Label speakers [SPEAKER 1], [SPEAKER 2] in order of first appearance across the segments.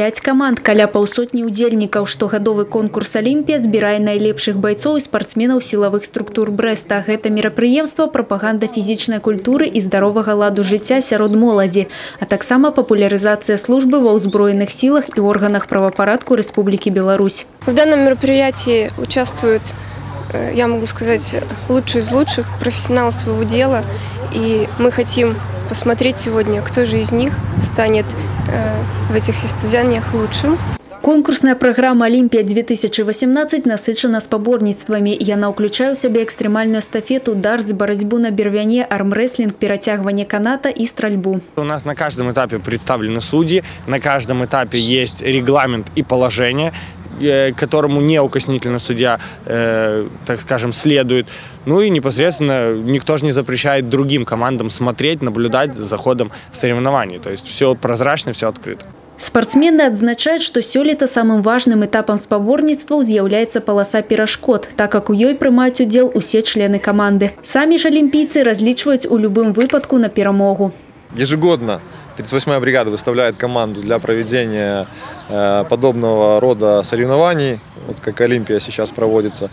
[SPEAKER 1] 5 команд, каля паўсотні удзельнікаў. Штогадовы конкурс «Олимпия» збірае найлепшых бойцоў і спартсменаў сілавых структур Брэста. Гэта мерапрыемства прапаганда фізічнай культуры і здаровага ладу жыцця сярод моладзі, а таксама папулярызацыя службы ва ўзброеных силах и органах правопорядку Республики Беларусь.
[SPEAKER 2] В данном мероприятии участвуют, я могу сказать, лучшие из лучших профессионалов своего дела. И мы хотим посмотреть сегодня, кто же из них станет в этих состязаниях лучшим.
[SPEAKER 1] Конкурсная программа «Олимпия-2018» насычана спаборніцтвамі. Яна ўключае ў сябе экстрэмальную эстафету, дартс, барацьбу на бервяне, армрэслінг, перацягванне каната и стрельбу.
[SPEAKER 3] У нас на каждом этапе представлены судьи, на каждом этапе есть регламент и положение, которому неукоснительно судья, так скажем, следует. Ну и непосредственно никто же не запрещает другим командам смотреть, наблюдать за ходом соревнований. То есть все прозрачно, все открыто.
[SPEAKER 1] Спортсмены адзначаюць, што сёлета самым важным этапам спаборніцтваў з'яўляецца паласа перашкод, так как у ёй прымаюць удзел усе члены команды. Самі ж алімпійцы разлічваюць у любым выпадку на перамогу.
[SPEAKER 4] Ежегодно 38-я бригада выставляет команду для проведения подобного рода соревнований, вот как Олимпия сейчас проводится.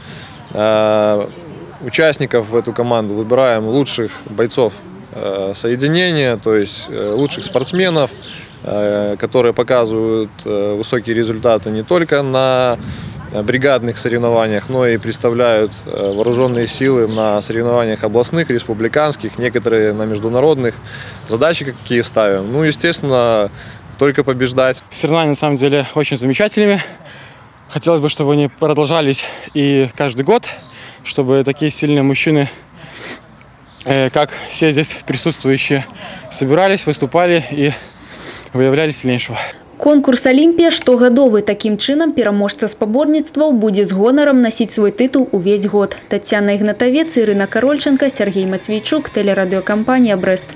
[SPEAKER 4] Участников в эту команду выбираем лучших бойцов соединения, то есть лучших спортсменов, которые показывают высокие результаты не только на бригадных соревнованиях, но и представляют вооруженные силы на соревнованиях областных, республиканских, некоторые на международных. Задачи какие ставим? Ну, естественно, только побеждать.
[SPEAKER 5] Соревнования на самом деле очень замечательными. Хотелось бы, чтобы они продолжались и каждый год, чтобы такие сильные мужчины, как все здесь присутствующие, собирались, выступали и выявляли сильнейшего.
[SPEAKER 1] Конкурс «Олимпия» штогадовы. Таким чынам пераможца спаборніцтваў будзе з гонарам носить свой титул увесь год. Татьяна Игнатовец, Ирина Корольченко, Сергей Матвейчук, телерадиокомпания «Брест».